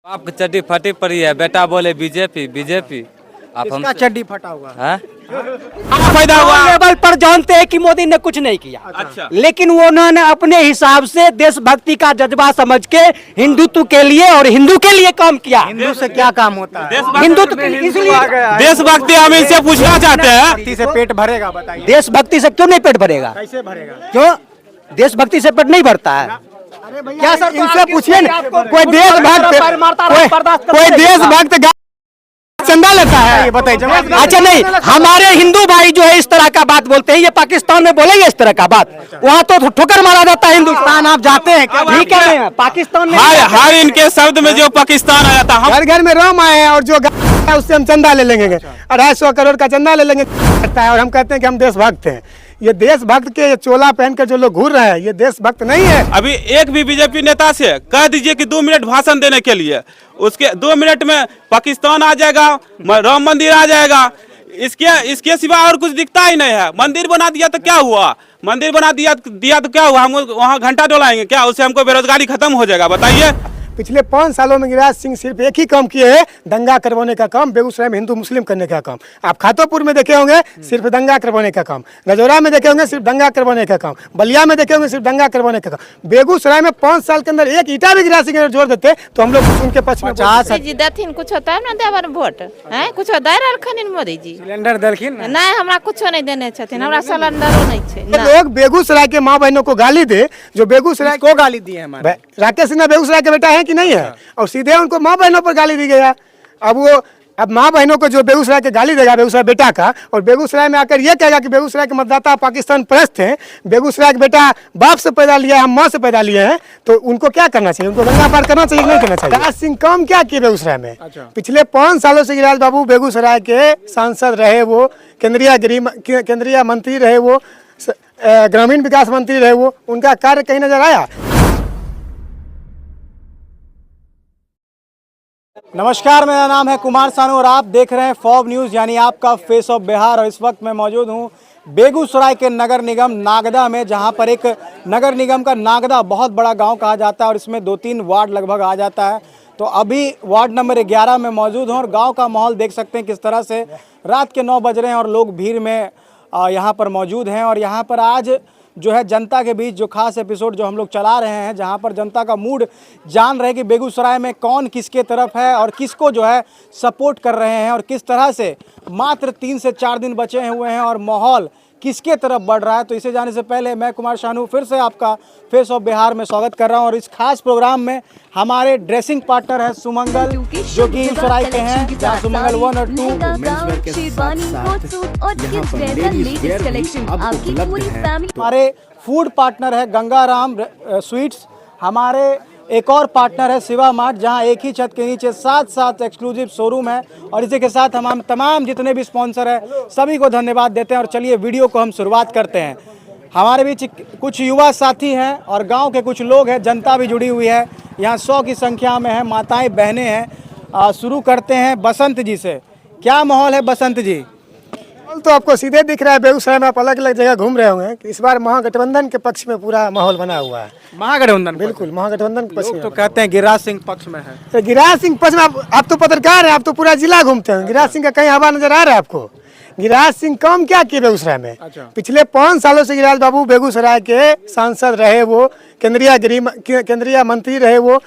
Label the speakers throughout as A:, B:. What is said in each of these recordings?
A: आपकी चड्डी फटी पड़ी है, बेटा बोले बीजेपी बीजेपी। आप
B: किसका चड्डी फटा हुआ है?
C: फायदा हुआ
B: लेवल पर जानते हैं कि मोदी ने कुछ नहीं किया।
C: अच्छा।
B: लेकिन वो उन्होंने अपने हिसाब से देशभक्ति का जज्बा समझ के हिंदुत्व के लिए और हिंदू के लिए काम किया। हिंदू से क्या काम होता है? हिंदुत्व इसलिए
C: देशभक्ति हम इनसे पूछना चाहते हैं।
B: देशभक्ति से पेट भरेगा? बताइए, देशभक्ति से क्यों नहीं पेट भरेगा? कैसे भरेगा? क्यों देशभक्ति से पेट नहीं भरता है? क्या सर, इनसे पूछिए ना। कोई देशभक्त चंदा लेता है? ये बताइए। अच्छा नहीं, हमारे हिंदू भाई जो है इस तरह का बात बोलते हैं, ये पाकिस्तान में बोलेंगे इस तरह का बात? वहाँ तो ठोकर मारा जाता है। हिंदुस्तान आप जाते हैं क्या? ठीक है, पाकिस्तान में
C: हर इनके शब्द में जो पाकिस्तान आया था, हम
D: घर घर में राम आए हैं और जो है उससे हम चंदा ले लेंगे, 250 करोड़ का चंदा ले लेंगे और हम कहते हैं कि हम देशभक्त हैं। ये देशभक्त के चोला पहन कर जो लोग घूर रहे हैं, ये देशभक्त नहीं है।
C: अभी एक भी बीजेपी नेता से कह दीजिए कि 2 मिनट भाषण देने के लिए, उसके 2 मिनट में पाकिस्तान आ जाएगा, राम मंदिर आ जाएगा। इसके सिवा और कुछ दिखता ही नहीं है। मंदिर बना दिया तो क्या हुआ? मंदिर बना दिया तो क्या हुआ? हम वहाँ घंटा डोलाएंगे क्या? उससे हमको बेरोजगारी खत्म हो जाएगा? बताइए।
D: पिछले 5 सालों में गिरिराज सिंह सिर्फ एक ही काम किए हैं, दंगा करवाने का काम, बेगूसराय में हिंदू मुस्लिम करने का काम। आप खातोपुर में देखे होंगे सिर्फ दंगा करवाने का काम, रजौरा में देखे होंगे सिर्फ दंगा करवाने का काम, बलिया में देखे होंगे सिर्फ दंगा करवाने का काम। बेगूसराय में 5 साल के अंदर एक ईटा भी गिरिराज सिंह अगर जोड़ देते तो हम लोग उनके पक्ष में।
E: कुछ होता है ना देवर वोट है, कुछ दे रहलखिन मोदी जी।
B: सिलेंडर देलखिन
E: नहीं, हमरा कुछ नहीं देने छथिन, हमरा सिलेंडरो नहीं छे।
D: लोग बेगूसराय के माँ बहनों को गाली दे, जो बेगूसराय
B: को गाली दी है हमारे
D: राकेश सिन्हा बेगूसराय के बेटा है कि नहीं है, और सीधे उनको माँ बहनों पर गाली दी गया। अब माँ बहनों को जो बेगूसराय के गाली देगा बेगूसराय बेटा का, और बेगूसराय में आकर ये कहेगा कि बेगूसराय के मतदाता पाकिस्तान परस्त हैं, बेगूसराय का बेटा बाप से पैदा लिया है, हम माँ से पैदा लिए हैं, तो उनको क्या करना चाहिए? उनको गंगा पार करना चाहिए, नहीं करना चाहिए? गिरिराज सिंह काम क्या किए बेगूसराय में? पिछले 5 सालों से गिरिराज बाबू बेगूसराय के सांसद रहे, वो केंद्रीय मंत्री रहे, वो ग्रामीण विकास मंत्री रहे, वो उनका कार्य कहीं नजर आया?
B: नमस्कार, मेरा नाम है कुमार सानू और आप देख रहे हैं फॉब न्यूज़, यानी आपका फेस ऑफ बिहार। और इस वक्त मैं मौजूद हूं बेगूसराय के नगर निगम नागदा में, जहां पर एक नगर निगम का नागदा बहुत बड़ा गांव कहा जाता है और इसमें 2-3 वार्ड लगभग आ जाता है। तो अभी वार्ड नंबर 11 में मौजूद हूं और गाँव का माहौल देख सकते हैं किस तरह से। रात के 9 बज रहे हैं और लोग भीड़ में यहाँ पर मौजूद हैं। और यहाँ पर आज जो है जनता के बीच जो खास एपिसोड जो हम लोग चला रहे हैं, जहां पर जनता का मूड जान रहे कि बेगूसराय में कौन किसके तरफ है और किसको जो है सपोर्ट कर रहे हैं, और किस तरह से मात्र 3 से 4 दिन बचे हुए हैं और माहौल किसके तरफ बढ़ रहा है। तो इसे जाने से पहले मैं कुमार सानू फिर से आपका फेस ऑफ बिहार में स्वागत कर रहा हूं। और इस खास प्रोग्राम में हमारे ड्रेसिंग पार्टनर है सुमंगल, जो कि बेगूसराय के हैं, जहाँ सुमंगल 1 और 2 हमारे फूड पार्टनर है गंगाराम स्वीट्स, हमारे एक और पार्टनर है शिवा मार्ट, जहां एक ही छत के नीचे 7 एक्सक्लूसिव शोरूम है। और इसी के साथ हम तमाम जितने भी स्पॉन्सर हैं सभी को धन्यवाद देते हैं। और चलिए वीडियो को हम शुरुआत करते हैं। हमारे बीच कुछ युवा साथी हैं और गांव के कुछ लोग हैं, जनता भी जुड़ी हुई है, यहाँ 100 की संख्या में है, माताएं बहनें हैं। शुरू करते हैं बसंत जी से। क्या माहौल है बसंत जी?
D: तो आपको सीधे दिख रहा है, बेगूसराय में आप अलग अलग जगह घूम रहे होंगे कि इस बार महागठबंधन के पक्ष में पूरा माहौल बना हुआ है।
B: महागठबंधन?
D: बिल्कुल, महागठबंधन के पक्ष में।
B: तो कहते हैं गिरिराज सिंह पक्ष में है।
D: तो गिरिराज सिंह पक्ष में आप तो पत्रकार हैं, आप तो पूरा जिला घूमते हैं, गिरिराज सिंह का कहीं हवा नजर आ रहा है आपको? गिरिराज सिंह काम क्या किए बेगूसराय में? पिछले 5 सालों से गिरिराज बाबू बेगूसराय के सांसद रहे, वो केंद्रीय मंत्री रहे, वो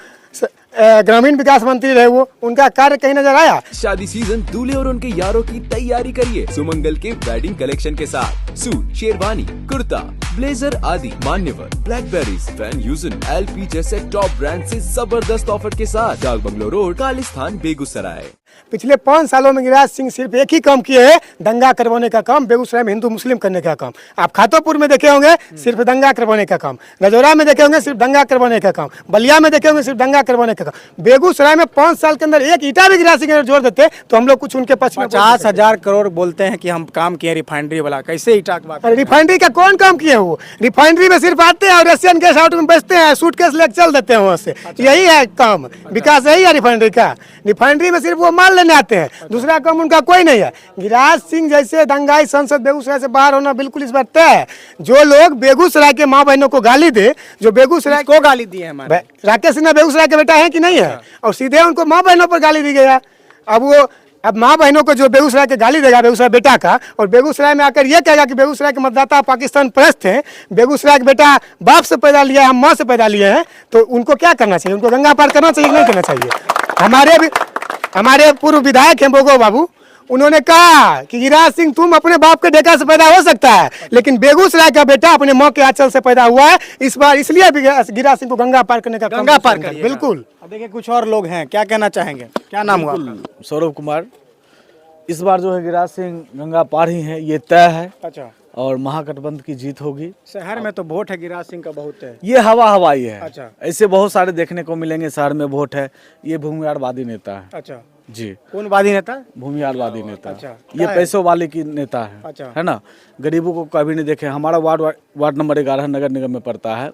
D: ग्रामीण विकास मंत्री रहे, वो उनका कार्य कहीं नजर आया?
F: शादी सीजन दूल्हे और उनके यारों की तैयारी करिए सुमंगल के वेडिंग कलेक्शन के साथ। सूट, शेरवानी, कुर्ता, ब्लेजर आदि मान्यवर ब्लैकबेरीज, फैन यूजन, LP जैसे टॉप ब्रांड से जबरदस्त ऑफर के साथ। डाक बंगलो रोड, कालिस्थान, बेगूसराय।
D: पिछले 5 सालों में गिरिराज सिंह सिर्फ एक ही काम किए हैं, दंगा करवाने का काम, बेगूसराय में हिंदू मुस्लिम करने का काम। आप खातोपुर में देखे होंगे सिर्फ दंगा करवाने का काम, रजौरा में देखे होंगे सिर्फ दंगा करवाने का काम, बलिया में देखे होंगे सिर्फ दंगा करवाने का काम। बेगूसराय में 5 साल के अंदर एक ईटा भी गिरिराज सिंह अगर जोड़ देते तो हम लोग कुछ उनके पक्ष में।
B: 50,000 करोड़ बोलते हैं कि हम काम किए रिफाइनरी वाला, कैसे ईटा की बात?
D: रिफाइनरी का कौन काम किए? वो रिफाइनरी में सिर्फ आते हैं और रशियन गैस आउट में बेचते हैं, सूटकेस लेकर चल देते हैं वहाँ से। यही है काम, विकास यही है रिफाइनरी का। रिफाइनरी में सिर्फ वो माल लेने आते हैं, दूसरा काम उनका कोई नहीं है। गिरिराज सिंह जैसे दंगाई सांसद बेगूसराय से बाहर होना बिल्कुल इस बार तय है। जो लोग बेगूसराय के माँ बहनों को गाली दे, जो बेगूसराय
B: को गाली दी है हमारे
D: राकेश सिन्हा बेगूसराय के बेटा है कि नहीं है, और सीधे उनको माँ बहनों पर गाली दी गया। अब माँ बहनों को जो बेगूसराय के गाली देगा बेगूसराय बेटा का, और बेगूसराय में आकर ये कहेगा कि बेगूसराय के मतदाता पाकिस्तान परस्त हैं, बेगूसराय का बेटा बाप से पैदा लिया है, हम माँ से पैदा लिए हैं, तो उनको क्या करना चाहिए? उनको गंगा पार करना चाहिए, नहीं करना चाहिए? हमारे पूर्व विधायक हैं बोगो बाबू, उन्होंने कहा कि गिरिराज सिंह तुम अपने बाप के डेका से पैदा हो सकता है, लेकिन बेगूसराय का बेटा अपने माँ के आंचल से पैदा हुआ है। इस बार इसलिए गिरिराज सिंह को गंगा पार करने का
B: गंगा पार करिए।
D: बिल्कुल।
B: अब देखिए कुछ और लोग हैं, क्या कहना चाहेंगे? क्या नाम हुआ आपका?
G: सौरभ कुमार। इस बार जो है गिरिराज सिंह गंगा पार ही है, ये तय है,
B: अच्छा,
G: और महागठबंधन की जीत होगी।
B: शहर में तो वोट है गिरिराज सिंह का बहुत है।
G: ये हवाई है।
B: अच्छा।
G: ऐसे बहुत सारे देखने को मिलेंगे शहर में वोट है। ये भूमिहारवादी नेता है।
B: अच्छा
G: जी,
B: कौन वादी नेता?
G: भूमिहारवादी नेता।
B: अच्छा,
G: ये पैसों वाले की नेता है।
B: अच्छा।
G: है ना, गरीबों को कभी नहीं देखे। हमारा वार्ड नंबर 11 नगर निगम में पड़ता है।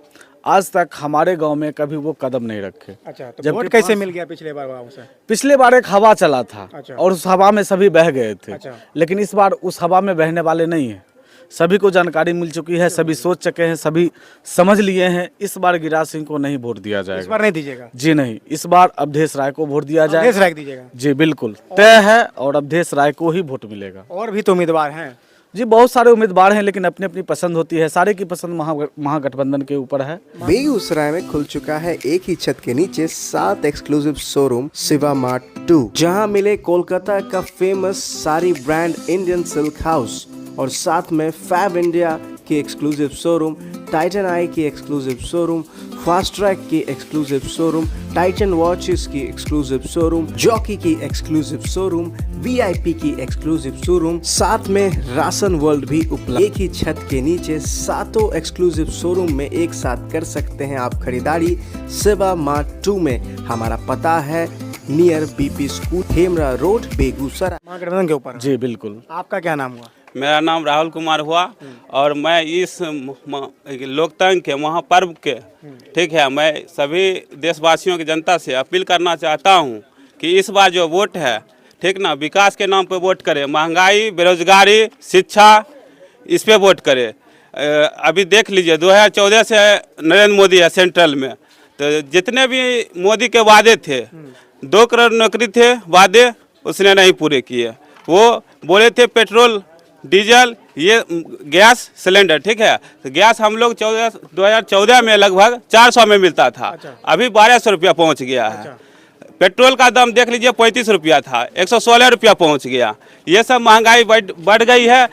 G: आज तक हमारे गांव में कभी वो कदम नहीं रखे।
B: अच्छा, तो वोट कैसे मिल गया पिछले बार बाबू से?
G: पिछले बार एक हवा चला था।
B: अच्छा।
G: और उस हवा में सभी बह गए थे।
B: अच्छा।
G: लेकिन इस बार उस हवा में बहने वाले नहीं है। सभी को जानकारी मिल चुकी है, सभी सोच चुके हैं, सभी समझ लिए हैं। इस बार गिरिराज सिंह को नहीं वोट दिया जाएगा।
B: इस बार नहीं दीजिएगा?
G: जी नहीं, इस बार अवधेश राय को वोट दिया जाएगा।
B: अवधेश राय को दीजिएगा?
G: जी बिल्कुल तय है, और अवधेश राय को ही वोट मिलेगा।
B: और भी तो उम्मीदवार हैं?
G: जी बहुत सारे उम्मीदवार हैं, लेकिन अपनी अपनी पसंद होती है। सारे की पसंद महागठबंधन के ऊपर है।
H: बेगूसराय में खुल चुका है एक ही छत के नीचे 7 एक्सक्लूसिव शोरूम शिवा मार्ट 2, जहां मिले कोलकाता का famous sari brand Indian silk house, और साथ में फैब इंडिया की एक्सक्लूसिव शोरूम, टाइटन आई की एक्सक्लूसिव शोरूम, फास्ट ट्रैक की एक्सक्लूसिव शोरूम, टाइटन वॉचेस की एक्सक्लूसिव शोरूम, जॉकी की एक्सक्लूसिव शोरूम, वीआईपी की एक्सक्लूसिव शोरूम, साथ में राशन वर्ल्ड भी उपलब्ध। एक ही छत के नीचे 7 एक्सक्लूसिव शोरूम में एक साथ कर सकते हैं आप खरीदारी शिवा मार्ट 2 में। हमारा पता है near BP school, Hemra road, Begusarai.
B: Mahagathbandhan के ऊपर?
G: जी बिल्कुल।
B: आपका क्या नाम हुआ?
C: मेरा नाम राहुल कुमार हुआ, और मैं इस लोकतंत्र के महापर्व के, ठीक है, मैं सभी देशवासियों की जनता से अपील करना चाहता हूं कि इस बार जो वोट है, ठीक ना, विकास के नाम पे वोट करें। महंगाई, बेरोजगारी, शिक्षा, इस पे वोट करें। अभी देख लीजिए 2014 से नरेंद्र मोदी है सेंट्रल में, तो जितने भी मोदी के वादे थे, 2 करोड़ नौकरी थे वादे, उसने नहीं पूरे किए। वो बोले थे पेट्रोल, डीजल, ये गैस सिलेंडर, ठीक है, तो गैस हम लोग 2014 में लगभग 400 में मिलता था।
B: अच्छा।
C: अभी 1200 रुपया पहुँच गया है।
B: अच्छा।
C: पेट्रोल का दाम देख लीजिए 35 रुपया था, 116 रुपया पहुँच गया। ये सब महंगाई बढ़ गई है।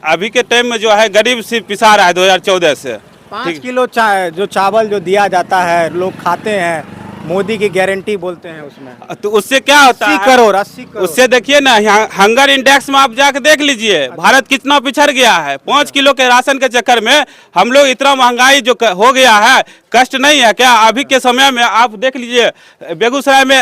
C: अभी के टाइम में जो है गरीब सिर्फ पिसा रहा है 2014 से।
B: 5 किलो जो चावल जो दिया जाता है लोग खाते हैं, मोदी की गारंटी बोलते हैं उसमें,
C: तो उससे क्या होता है?
B: 80 करोड़।
C: उससे देखिए ना, हंगर इंडेक्स में आप जाके देख लीजिए, भारत कितना पिछड़ गया है। 5 किलो के राशन के चक्कर में हम लोग इतना महंगाई जो हो गया है, कष्ट नहीं है क्या? अभी के समय में आप देख लीजिए, बेगूसराय में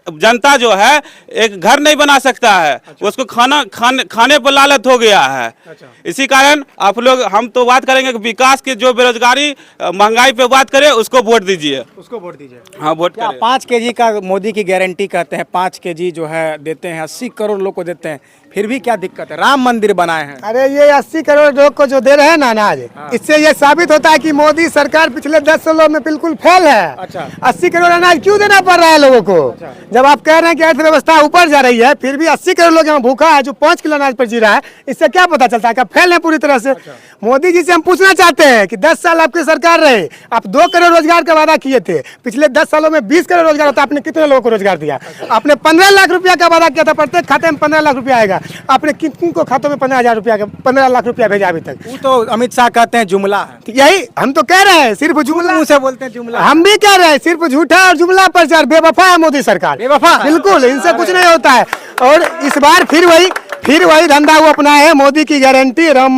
C: जनता जो है एक घर नहीं बना सकता है। अच्छा। उसको खाने पर लालच हो गया है। अच्छा। इसी कारण आप लोग, हम तो बात करेंगे कि विकास के, जो बेरोजगारी महंगाई पे बात करें, उसको वोट दीजिए।
B: उसको वोट दीजिए।
C: हाँ, वोट करें।
B: 5 केजी का मोदी की गारंटी कहते हैं, 5 केजी जो है देते हैं, 80 करोड़ लोग को देते हैं, फिर भी क्या दिक्कत है? राम मंदिर बनाए हैं।
D: अरे ये 80 करोड़ लोग को जो दे रहे हैं ना अनाज, इससे ये साबित होता है कि मोदी सरकार पिछले 10 सालों में बिल्कुल फेल है।
B: अच्छा।
D: 80 करोड़ अनाज क्यों देना पड़ रहा है लोगों को? अच्छा। जब आप कह रहे हैं कि अर्थव्यवस्था ऊपर जा रही है, फिर भी 80 करोड़ लोग यहाँ भूखा है, जो 5 किलो अनाज पर जी रहा है, इससे क्या पता चलता है? क्या फेल है पूरी तरह से? अच्छा। मोदी जी से हम पूछना चाहते हैं कि 10 साल आपकी सरकार रहे, आप 2 करोड़ रोजगार का वादा किए थे। पिछले 10 सालों में 20 करोड़ रोजगार होता, आपने कितने लोगों को रोजगार दिया? आपने 15 लाख रुपया का वादा किया था, प्रत्येक खाते में 15 लाख रुपया आएगा। आपने किन को खातों में 15,000 रुपया का 15 लाख रुपया भेजा अभी तक?
B: वो तो अमित शाह कहते हैं जुमला है।
D: यही हम तो कह रहे हैं, सिर्फ जुमला
B: मुंह से बोलते हैं जुमला।
D: हम भी कह रहे हैं, सिर्फ झूठा और जुमला प्रचार। बेवफा है मोदी सरकार,
B: बेवफा
D: बिल्कुल, इनसे कुछ नहीं होता है। और इस बार फिर वही धंधा वो अपना है, मोदी की गारंटी। राम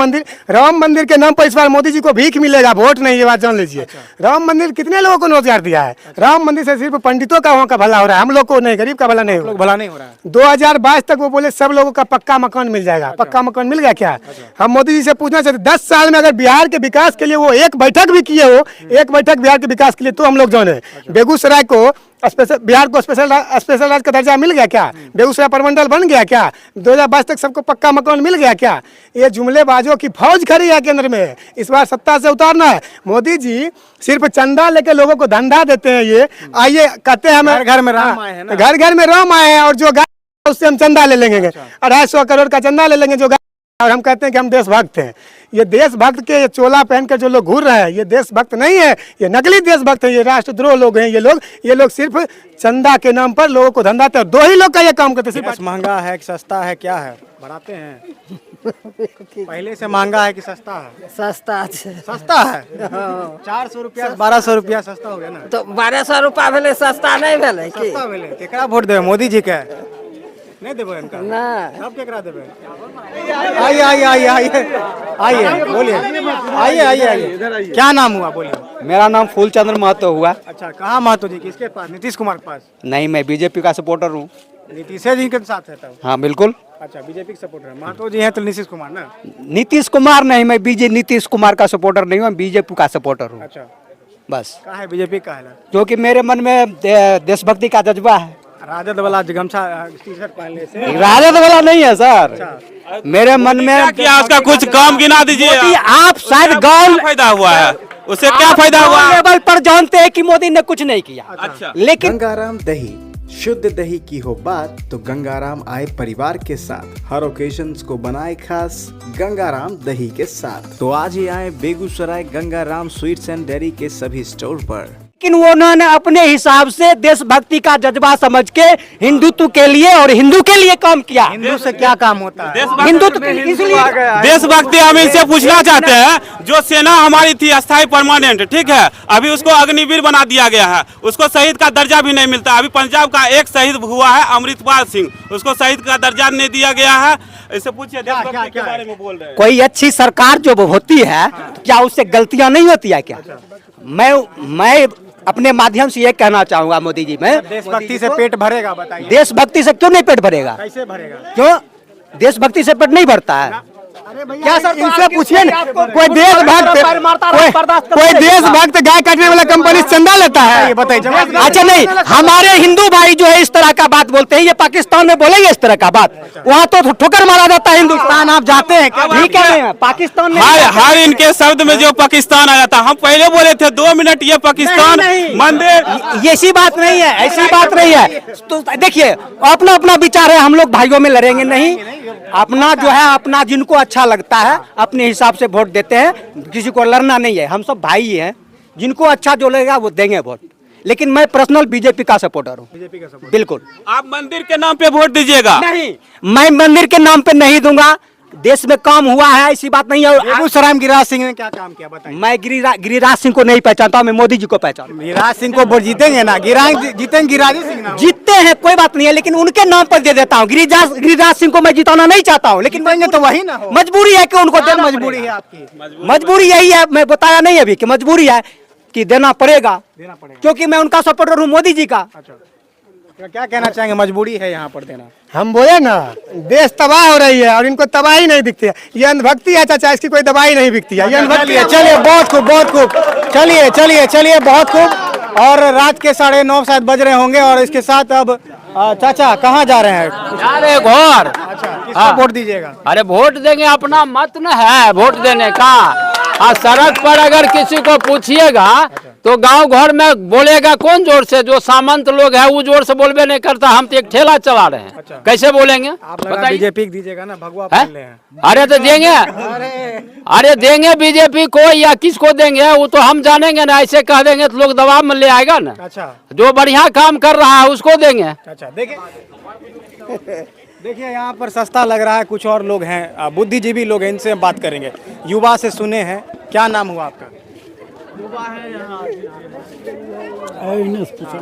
D: मंदिर के नाम पर इस बार मोदी जी को भीख मिलेगा, वोट नहीं, ये बात जान लीजिए। अच्छा। राम मंदिर कितने लोगों को रोजगार दिया है? अच्छा। राम मंदिर से सिर्फ पंडितों का वहाँ का भला हो रहा है, हम लोग को नहीं, गरीब का भला नहीं हो
B: भला नहीं हो रहा है।
D: 2022 तक वो बोले सब लोगों का पक्का मकान मिल जाएगा। अच्छा। पक्का मकान मिल गया क्या? अच्छा। हम मोदी जी से पूछना चाहते, 10 साल में अगर बिहार के विकास के लिए वो एक बैठक भी किए हो, एक बैठक बिहार के विकास के लिए, तो हम लोग जाने। बेगूसराय को स्पेशल बिहार को स्पेशल राज्य का दर्जा मिल गया क्या? बेगूसराय प्रमंडल बन गया क्या? 2022 तक सबको पक्का मकान मिल गया क्या? ये जुमलेबाजों की फौज खड़ी है केंद्र में, इस बार सत्ता से उतारना है। मोदी जी सिर्फ चंदा लेके लोगों को धंधा देते हैं। ये आइए कहते हैं हमें
B: घर में राम आए हैं ना,
D: घर घर में राम आए हैं, और जो गाय उससे हम चंदा ले लेंगे, 250 करोड़ का चंदा ले लेंगे जो गाय, और हम कहते हैं कि हम देशभक्त हैं। ये देशभक्त के ये चोला पहनकर जो लोग घूर रहे हैं, ये देशभक्त नहीं है, ये नकली देशभक्त है, ये राष्ट्रद्रोह लोग हैं। ये लोग सिर्फ चंदा के नाम पर लोगों को धंधा देते हैं। 2 ही लोग का ये काम करते हैं।
B: गैस महंगा है कि सस्ता है, क्या है? बढ़ाते हैं पहले से महंगा है कि सस्ता है?
I: सस्ता
B: सस्ता है। 400 रुपया 1200 रुपया सस्ता हो गया ना।
I: तो 1200 रुपया भेले, सस्ता नहीं भेले की?
B: सस्ता भेले। केकरा वोट देवे? मोदी जी के नहीं देवे इनका?
I: ना
B: अब केकरा देवे? आइए आइए आइए आइए आइए, बोलिए। आइए आइए आइए, क्या नाम हुआ? बोलिए।
J: मेरा नाम फूलचंद्र महतो हुआ।
B: अच्छा, कहाँ महतो जी? किसके पास? नीतीश कुमार के पास?
J: नहीं, मैं बीजेपी का सपोर्टर हूँ।
B: नीतीश जी के साथ है तब?
J: हाँ बिल्कुल।
B: अच्छा, बीजेपी के सपोर्टर है। महतो जी हैं तो नीतीश कुमार ना?
J: नीतीश कुमार नहीं, मैं नीतीश कुमार का सपोर्टर नहीं हूँ, मैं बीजेपी का सपोर्टर हूँ।
B: अच्छा,
J: बस।
B: कहा है बीजेपी का है?
J: क्योंकि मेरे मन में देशभक्ति का जज्बा है।
B: राजद वाला गमछा टी-शर्ट पहनने से?
J: राजद वाला नहीं है सर, मेरे मन में।
C: क्या उसका कुछ काम गिना दीजिए।
J: आप शायद गाँव
C: फायदा हुआ है, उससे क्या फायदा हुआ?
J: लेवल पर जानते हैं कि मोदी ने कुछ नहीं किया।
C: अच्छा,
J: लेकिन
H: गंगाराम दही, शुद्ध दही की हो बात तो गंगाराम आए परिवार के साथ, हर ओकेजन्स को बनाए खास गंगाराम दही के साथ। तो आज ही आए Begusarai Gangaram sweets and dairy के सभी स्टोर पर।
J: लेकिन उन्होंने अपने हिसाब से देशभक्ति का जज्बा समझ के हिंदुत्व के लिए और हिंदू के लिए काम किया।
B: हिंदू से क्या काम होता है?
J: हिंदुत्व के लिए, इसलिए
C: देशभक्ति हम इनसे पूछना चाहते हैं। जो सेना हमारी थी अस्थायी परमानेंट, ठीक है, अभी उसको अग्निवीर बना दिया गया है, उसको शहीद का दर्जा भी नहीं मिलता। अभी पंजाब का एक शहीद हुआ है अमृतपाल सिंह, उसको शहीद का दर्जा नहीं दिया गया है। इससे पूछिए देशभक्ति के बारे में बोल रहे हैं।
J: कोई अच्छी सरकार जो होती है, क्या उससे गलतियां नहीं होती है क्या? मैं अपने माध्यम से ये कहना चाहूंगा मोदी जी, मैं
B: देशभक्ति से पेट भरेगा? बताइए।
J: देशभक्ति से क्यों नहीं पेट भरेगा?
B: कैसे भरेगा?
J: क्यों देशभक्ति से पेट नहीं भरता है?
D: क्या सर, इनसे पूछिए ना, कोई देशभक्त गाय काटने वाला कंपनी से चंदा लेता है?
B: ये बताइए।
J: अच्छा नहीं, हमारे हिंदू भाई जो है इस तरह का बात बोलते हैं, ये पाकिस्तान में बोलेंगे इस तरह का बात? वहाँ तो ठोकर मारा जाता है। हिंदुस्तान आप जाते हैं क्या? ठीक है, पाकिस्तान में
C: हर इनके शब्द में जो पाकिस्तान आया था, हम पहले बोले थे 2 मिनट ये पाकिस्तान मंदिर।
J: ऐसी बात नहीं है, ऐसी बात नहीं है। तो देखिए, अपना अपना विचार है, हम लोग भाइयों में लड़ेंगे नहीं। अपना जो है, अपना जिनको अच्छा लगता है अपने हिसाब से वोट देते हैं, किसी को लड़ना नहीं है। हम सब भाई ही हैं, जिनको अच्छा जो लगेगा वो देंगे वोट। लेकिन मैं पर्सनल बीजेपी का सपोर्टर हूँ। बीजेपी का सपोर्टर? बिल्कुल।
C: आप मंदिर के नाम पे वोट दीजिएगा?
J: नहीं, मैं मंदिर के नाम पे नहीं दूंगा। देश में काम हुआ है, ऐसी बात नहीं है।
B: बेगूसराय में गिरिराज सिंह ने क्या काम किया बताइए?
J: मैं गिरिराज सिंह को नहीं पहचानता, मैं मोदी जी को पहचानता।
B: गिरिराज सिंह को वोट जीतेंगे ना? जीतेंगे गिरिराज सिंह ना?
J: जीतते हैं, कोई बात नहीं है, लेकिन उनके नाम पर दे देता हूँ। गिरिराज सिंह को मैं जिताना नहीं चाहता हूँ, लेकिन
B: देंगे तो वही ना हो।
J: मजबूरी है कि उनको देना।
B: मजबूरी है आपकी?
J: मजबूरी यही है, मैं बताया नहीं अभी कि मजबूरी है कि देना पड़ेगा, क्योंकि मैं उनका सपोर्टर हूँ, मोदी जी का।
B: क्या कहना चाहेंगे? मजबूरी है यहाँ पर देना?
D: हम बोले ना, देश तबाह हो रही है और इनको तबाही नहीं दिखती है। ये अंधभक्ति है चाचा, इसकी कोई दवाई नहीं दिखती है। ये अंधभक्ति है।
B: चलिए, बहुत खूब, बहुत खूब। चलिए चलिए चलिए, बहुत खूब। और रात के 9:30 शायद बज रहे होंगे, और इसके साथ अब चाचा कहाँ जा रहे हैं?
K: जा रहे घर।
B: अच्छा, किसको वोट दीजिएगा?
K: अरे वोट देंगे, अपना मत न है वोट देने का। सड़क पर अगर किसी को पूछिएगा तो गांव घर में बोलेगा कौन जोर से? जो सामंत लोग है वो जोर से बोलबे नहीं करता। हम तो एक ठेला चला रहे हैं। अच्छा। कैसे बोलेंगे?
B: आप लगा बीजेपी दीजिएगा ना? भगवा
K: है?
B: हैं।
K: अरे तो देंगे, अरे देंगे बीजेपी को या किसको देंगे वो तो हम जानेंगे ना। ऐसे कह देंगे तो लोग दबाव में ले आएगा ना।
B: अच्छा,
K: जो बढ़िया काम कर रहा है उसको देंगे।
B: अच्छा, देखिए यहाँ पर सस्ता लग रहा है। कुछ और लोग हैं, बुद्धिजीवी लोग हैं, इनसे हम बात करेंगे। युवा से सुने हैं। क्या नाम हुआ आपका?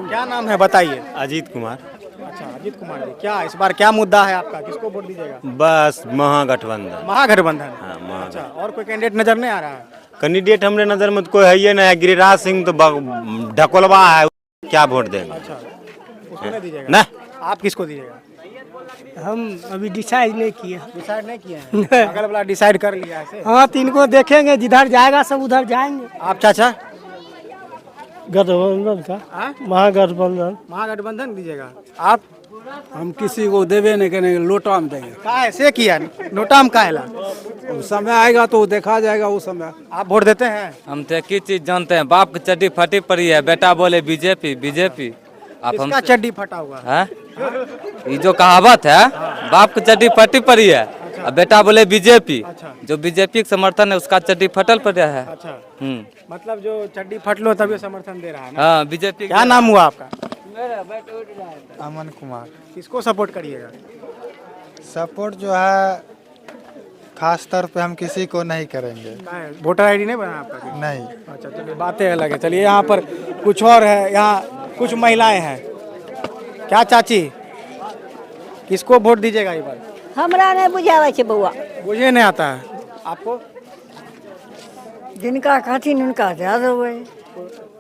B: क्या नाम है बताइए?
L: अजीत कुमार।
B: अच्छा, अजीत कुमार जी, क्या इस बार क्या मुद्दा है आपका? किसको वोट दीजिएगा?
L: बस महागठबंधन।
B: महागठबंधन?
L: हाँ,
B: अच्छा, और कोई कैंडिडेट नजर नहीं आ रहा है?
L: कैंडिडेट हमारे नजर में तो कोई है ही नहीं। गिरिराज सिंह तो ढकोलवा है, क्या वोट देंगे?
B: अच्छा, उसको नहीं दीजिएगा?
L: ना।
B: आप किसको दीजिएगा?
D: हम अभी डिसाइड नहीं किए।
B: डिसाइड नहीं किए हैं? अगल वाला डिसाइड कर लिया है?
D: हाँ, तीन को देखेंगे, जिधर जाएगा सब उधर जाएंगे।
B: आप चाचा?
D: गठबंधन का, महागठबंधन।
B: महागठबंधन दीजिएगा आप?
G: हम किसी को देवे नहीं करेंगे, लोटा में देंगे।
B: का ऐसे किया नोटा में काहेला?
G: समय आएगा तो देखा जाएगा वो समय।
B: आप वोट देते हैं?
A: हम तो एक ही चीज जानते हैं, बाप की चड्डी फटी पड़ी है, बेटा बोले बीजेपी बीजेपी। आप
B: किसका चड्डी फटा हुआ है?
A: हैं? ये जो कहावत है, बाप की चड्डी फटी पड़ी है और बेटा बोले बीजेपी। जो बीजेपी का समर्थन है उसका चड्डी फटल पड़ा है।
B: अच्छा, मतलब जो चड्डी फट लो तभी समर्थन दे रहा है ना?
A: हाँ बीजेपी।
B: क्या नाम हुआ आपका?
L: अमन कुमार।
B: किसको सपोर्ट करिएगा?
L: सपोर्ट जो है खास तौर पे हम किसी को नहीं करेंगे।
B: वोटर आईडी नहीं बना आपका?
L: नहीं।
B: अच्छा चलिए, बातें अलग है। चलिए यहाँ पर कुछ और है, यहाँ कुछ महिलाएं हैं। क्या चाची, किसको वोट दीजिएगा इस बार?
I: हमरा नहीं बुझावे छे बउआ,
B: मुझे नहीं आता है। आपको?
I: जिनका खातिर उनका दे देबै।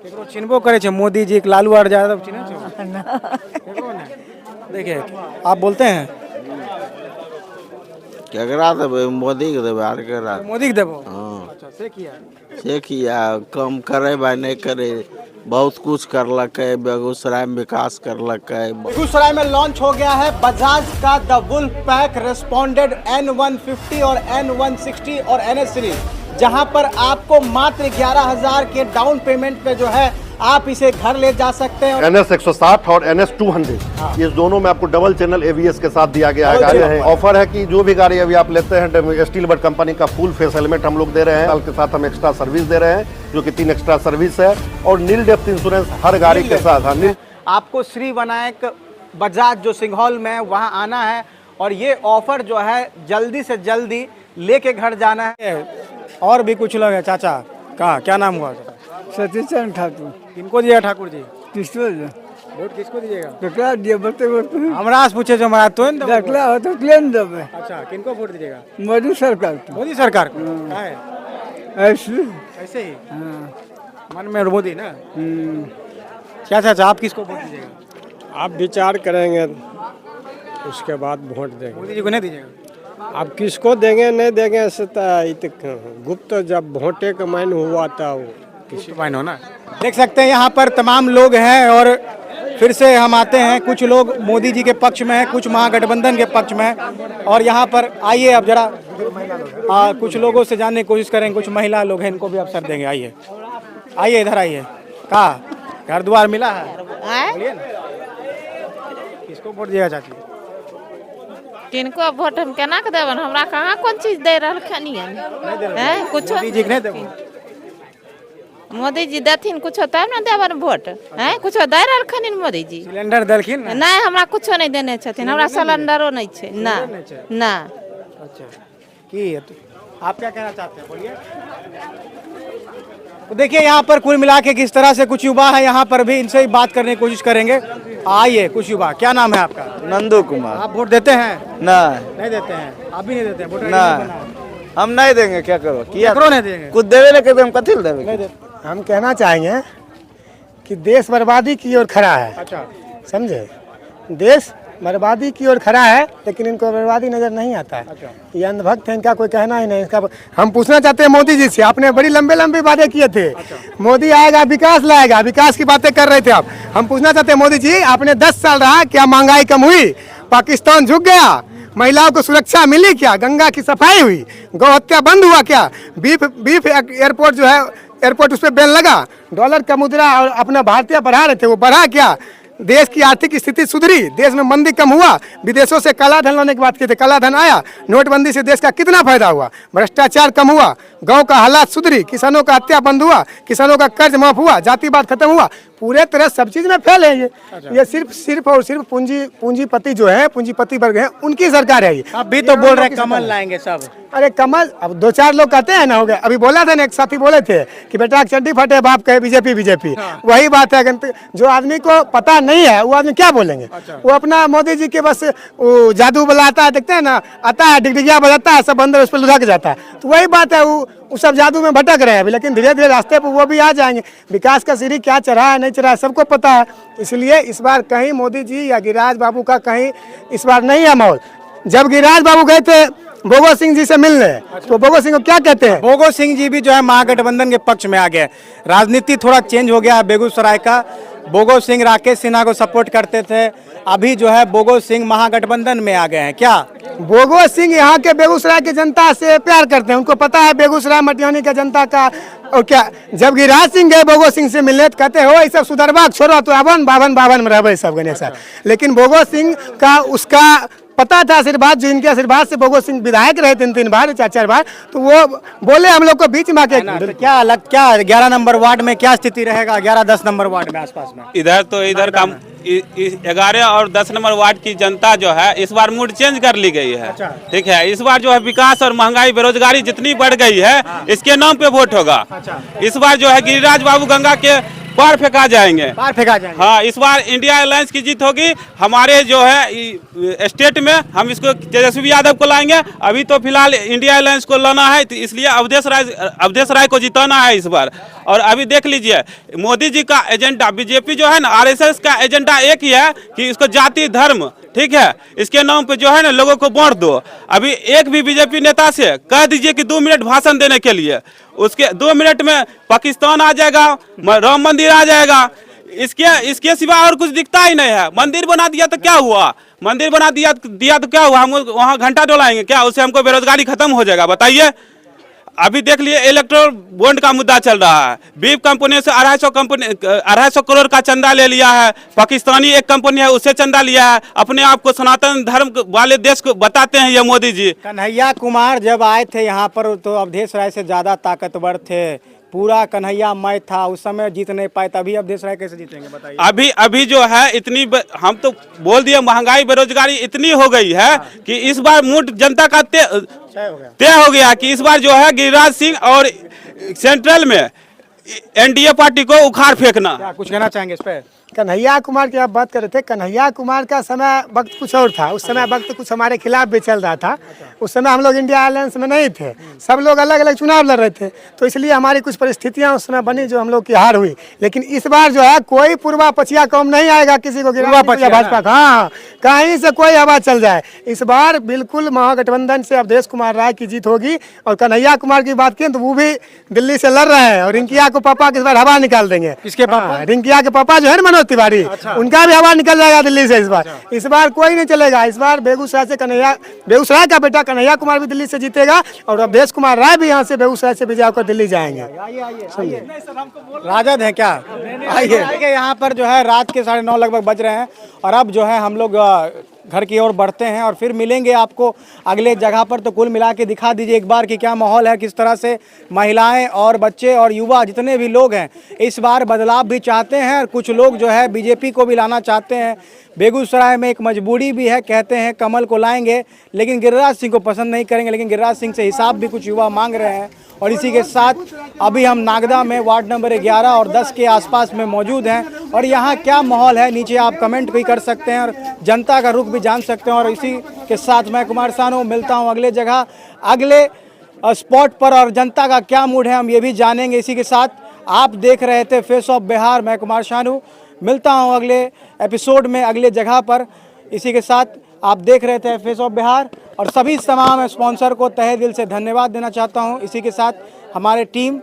B: केकरो चिन्हबो करे छे? मोदी जी, लालू यादव चिन्हे छे? केकरो नहीं। देखिए आप बोलते हैं
M: केकरा देबै? मोदी के देबै आर केकरा?
B: मोदी के देबो।
M: हाँ।
B: अच्छा, से किया?
M: से किया कम करे भाई नहीं करे, बहुत कुछ करलक है, बेगूसराय में विकास करलक है।
B: बेगूसराय में लॉन्च हो गया है बजाज का द वुल्फ पैक रेस्पोंडेड N150 और N160 और NS सीरीज, जहां पर आपको मात्र 11,000 के डाउन पेमेंट पे जो है आप इसे घर ले जा सकते हैं।
N: NS 160 और NS 200 ये दोनों में आपको डबल चैनल ABS के साथ दिया गया है। ऑफर है कि जो भी गाड़ी अभी आप लेते हैं स्टील बर्ड कंपनी का फुल फेस हेलमेट हम लोग दे रहे हैं। साल के साथ हम एक्स्ट्रा सर्विस दे रहे हैं जो कि 3 एक्स्ट्रा सर्विस है और नील डेप्थ इंश्योरेंस हर गाड़ी के साथ।
B: आपको श्री विनायक बजाज जो सिंघौल में है वहाँ आना है और ये ऑफर जो है जल्दी से जल्दी लेके घर जाना है। और भी कुछ लोग हैं। चाचा कहाँ, क्या नाम हुआ?
D: सतीश चंद्र ठाकुर।
B: किनको दिया ठाकुर जी?
D: किसको
B: वोट किसको दीजिएगा?
D: केकरा दिए बते वोट?
B: हमरा से पूछे जो हमारा तो
D: देखला हो तो क्लेम देबे।
B: अच्छा, किनको वोट दीजिएगा?
D: मोदी सरकार को।
B: मोदी सरकार को? क्या है? ऐसे ही मन में मोदी ना। क्या चाचा आप किसको वोट दीजिएगा?
L: आप विचार करेंगे उसके बाद वोट देंगे।
B: मोदी जी को नहीं दीजिएगा?
L: आप किसको देंगे नहीं देंगे ऐसे गुप्त जब वोटे का माइन हुआ था वो
B: किसी माइन हो ना। देख सकते हैं यहाँ पर तमाम लोग हैं और फिर से हम आते हैं। कुछ लोग मोदी जी के पक्ष में हैं, कुछ महागठबंधन के पक्ष में हैं। और यहाँ पर आइए अब जरा कुछ लोगों से जानने की कोशिश करेंगे। कुछ महिला लोग हैं, इनको भी अवसर देंगे। आइए आइए इधर आइए। कहा घर द्वार मिला है? बोलिए ना, किसको वोट दिया चाची?
E: किनको वोट हम केना के देबन? हमरा कहाँ कौन चीज दे रहलखिन हैं? कुछ
B: मोदी जी के नहीं देबो?
E: मोदी जी देथिन कुछ तब ना देबन वोट हैं? कुछ दे रहलखिन मोदी जी?
B: सिलेंडर देलखिन?
E: नहीं, हमरा कुछो नहीं देने छथिन। हमरा सिलेंडरो नहीं छे ना ना।
B: अच्छा, की आप क्या कहना चाहते हैं? बोलिए। तो देखिए यहाँ पर कुल मिला के किस तरह से कुछ युवा है, यहाँ पर भी इनसे ही बात करने की कोशिश करेंगे। आइए कुछ युवा। क्या नाम है आपका?
G: नंदू कुमार।
B: आप वोट देते हैं?
G: नहीं
B: देते हैं? आप भी नहीं देते हैं? वोटर
G: नहीं, हम नहीं देंगे। क्या करो?
B: किया नहीं देंगे?
G: कुछ देवे लेके हम कथी देवे?
D: हम कहना चाहेंगे कि देश बर्बादी की ओर खड़ा है।
B: अच्छा,
D: समझे? देश बर्बादी की ओर खड़ा है लेकिन इनको बर्बादी नजर नहीं आता है।
B: अच्छा।
D: ये अंधभक्त है, इनका कोई कहना ही नहीं। इसका हम पूछना चाहते हैं मोदी जी से, आपने बड़ी लंबे लंबे वादे किए थे।
B: अच्छा।
D: मोदी आएगा विकास लाएगा, विकास की बातें कर रहे थे आप। हम पूछना चाहते हैं मोदी जी, आपने 10 साल रहा, क्या महंगाई कम हुई? पाकिस्तान झुक गया? महिलाओं को सुरक्षा मिली क्या? गंगा की सफाई हुई? गौ हत्या बंद हुआ क्या? बीफ एयरपोर्ट जो है, एयरपोर्ट उस पर बैन लगा? डॉलर का मुद्रा और अपना भारतीय बढ़ा रहे थे, वो बढ़ा क्या? देश की आर्थिक स्थिति सुधरी? देश में मंदी कम हुआ? विदेशों से काला धन लाने की बात की थी, काला धन आया? नोटबंदी से देश का कितना फायदा हुआ? भ्रष्टाचार कम हुआ? गांव का हालात सुधरी? किसानों का हत्या बंद हुआ? किसानों का कर्ज माफ हुआ? जातिवाद खत्म हुआ? पूरे तरह सब चीज में फेल है ये सिर्फ और सिर्फ पूंजीपति जो है, पूंजीपति वर्ग है, उनकी सरकार है ये।
B: अभी तो बोल रहे कमल लाएंगे सब।
D: अरे कमल, अब 2-4 लोग कहते हैं ना, हो गया। अभी बोला था ना, एक साथी बोले थे कि बेटा चड्डी फटे बाप कहे बीजेपी। वही बात है। जो आदमी को पता नहीं है वो आदमी क्या बोलेंगे? वो अपना मोदी जी के बस जादू बुलाता है, देखते हैं ना, आता है डिगडिगिया बजाता है, सब अंदर उस पर लुढ़क जाता है। तो वही बात है, वो सब जादू में भटक रहे हैं अभी, लेकिन धीरे धीरे रास्ते पर वो भी आ जाएंगे। विकास का सीढ़ी क्या चढ़ा है नहीं चढ़ा है सबको पता है। इसलिए इस बार कहीं मोदी जी या गिरिराज बाबू का कहीं इस बार नहीं है माहौल। जब गिरिराज बाबू गए थे बोगो सिंह जी से मिलने, तो बोगो सिंह को क्या कहते हैं?
B: बोगो सिंह जी भी जो है महागठबंधन के पक्ष में आ गए। राजनीति थोड़ा चेंज हो गया है बेगूसराय का। बोगो सिंह राकेश सिन्हा को सपोर्ट करते थे, अभी जो है बोगो सिंह महागठबंधन में आ गए हैं। क्या
D: बोगो सिंह यहाँ के बेगूसराय की जनता से प्यार करते हैं, उनको पता है बेगूसराय मटियानी का जनता का। और क्या जब गिरिराज सिंह गए बोगो सिंह से मिलने तो कहते हो ये सब सुधरवा छोड़ो तो अवन बावन में रहे सब गणेश सर। लेकिन बोगो सिंह का उसका पता था आशीर्वाद, जो इनके आशीर्वाद से बोगो सिंह विधायक रहे 3 बार 4 बार, तो वो बोले हम लोग को बीच में आके
B: तो क्या अलग क्या 11 नंबर वार्ड में क्या स्थिति रहेगा? 11-10 नंबर वार्ड में आसपास में
C: इधर का 11 और 10 नंबर वार्ड की जनता जो है इस बार मूड चेंज कर ली गई है। ठीक है, इस बार जो है विकास और महंगाई बेरोजगारी जितनी बढ़ गई है इसके नाम पे वोट होगा। इस बार जो है गिरिराज बाबू गंगा के पार फेंका जाएंगे। हाँ, इस बार इंडिया अलायंस की जीत होगी। हमारे जो है स्टेट में हम इसको तेजस्वी यादव को लाएंगे। अभी तो फिलहाल इंडिया अलायंस को लाना है, तो इसलिए अवधेश राय को जिताना है इस बार। और अभी देख लीजिए मोदी जी का एजेंडा, बीजेपी जो है ना आरएसएस का एजेंडा एक ही है कि इसको जाति धर्म, ठीक है, इसके नाम पे जो है ना लोगों को वोट दो। अभी एक भी बीजेपी नेता से कह दीजिए कि 2 मिनट भाषण देने के लिए, उसके 2 मिनट में पाकिस्तान आ जाएगा, राम मंदिर आ जाएगा। इसके सिवा और कुछ दिखता ही नहीं है। मंदिर बना दिया तो क्या हुआ? मंदिर बना दिया तो क्या हुआ? हम वहाँ घंटा डोलाएंगे क्या? उससे हमको बेरोजगारी खत्म हो जाएगा? बताइए। अभी देख लिए इलेक्ट्रोल बॉन्ड का मुद्दा चल रहा है। बीप कंपनी से 250 करोड़ का चंदा ले लिया है। पाकिस्तानी एक कंपनी है उससे चंदा लिया है। अपने आप को सनातन धर्म वाले देश को बताते हैं ये मोदी जी।
B: कन्हैया कुमार जब आए थे यहाँ पर तो अवधेश राय से ज्यादा ताकतवर थे। पूरा कन्हैया मैं था, उस समय जीत नहीं पाए, तभी अवधेश राय कैसे जीतेंगे बताइए?
C: अभी जो है इतनी हम तो बोल दिए महंगाई बेरोजगारी इतनी हो गई है कि इस बार मूड जनता का तय हो गया कि इस बार जो है गिरिराज सिंह और सेंट्रल में एनडीए पार्टी को उखाड़ फेंकना।
B: क्या कुछ कहना चाहेंगे इस पे?
D: कन्हैया कुमार की आप बात कर रहे थे, कन्हैया कुमार का समय वक्त कुछ और था। उस समय वक्त कुछ हमारे खिलाफ भी चल रहा था। उस समय हम लोग इंडिया अलायंस में नहीं थे, सब लोग अलग अलग चुनाव लड़ रहे थे, तो इसलिए हमारी कुछ परिस्थितियां उस समय बनी जो हम लोग की हार हुई। लेकिन इस बार जो है कोई पूर्वा पछिया कौम नहीं आएगा किसी को भाजपा का। हाँ, कहीं से कोई हवा चल जाए, इस बार बिल्कुल महागठबंधन से अवधेश कुमार राय की जीत होगी। और कन्हैया कुमार की बात करें तो वो भी दिल्ली से लड़ रहे हैं और रिंकिया को पापा इस बार हवा निकाल देंगे।
B: किसके पापा?
D: रिंकिया के पापा जो है ना मनोज तिवारी, उनका भी हवा निकल जाएगा दिल्ली से इस बार। इस बार कोई नहीं चलेगा। इस बार बेगूसराय का बेटा कन्हैया कुमार भी दिल्ली से जीतेगा और अवधेश कुमार राय भी यहाँ से बेगूसराय से विजय होकर दिल्ली जाएंगे।
B: राजद है क्या? आइए, यहाँ पर जो है रात के 9:30 लगभग बज रहे हैं और अब जो है हम लोग घर की ओर बढ़ते हैं और फिर मिलेंगे आपको अगले जगह पर। तो कुल मिला के दिखा दीजिए एक बार कि क्या माहौल है, किस तरह से महिलाएं और बच्चे और युवा जितने भी लोग हैं इस बार बदलाव भी चाहते हैं और कुछ लोग जो है बीजेपी को भी लाना चाहते हैं। बेगूसराय में एक मजबूरी भी है, कहते हैं कमल को लाएंगे लेकिन गिरिराज सिंह को पसंद नहीं करेंगे, लेकिन गिरिराज सिंह से हिसाब भी कुछ युवा मांग रहे हैं। और इसी के साथ अभी हम नागदा में वार्ड नंबर 11 और 10 के आसपास में मौजूद हैं और यहाँ क्या माहौल है नीचे आप कमेंट भी कर सकते हैं और जनता का रुख भी जान सकते हैं। और इसी के साथ मैं कुमार सानू मिलता हूँ अगले जगह अगले स्पॉट पर और जनता का क्या मूड है हम ये भी जानेंगे। इसी के साथ आप देख रहे थे फेस ऑफ बिहार, मैं कुमार सानू मिलता हूँ अगले एपिसोड में अगले जगह पर। इसी के साथ आप देख रहे थे फेस ऑफ बिहार और सभी तमाम स्पॉन्सर को तहे दिल से धन्यवाद देना चाहता हूं। इसी के साथ हमारे टीम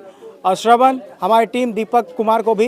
B: श्रवण, हमारी टीम दीपक कुमार को भी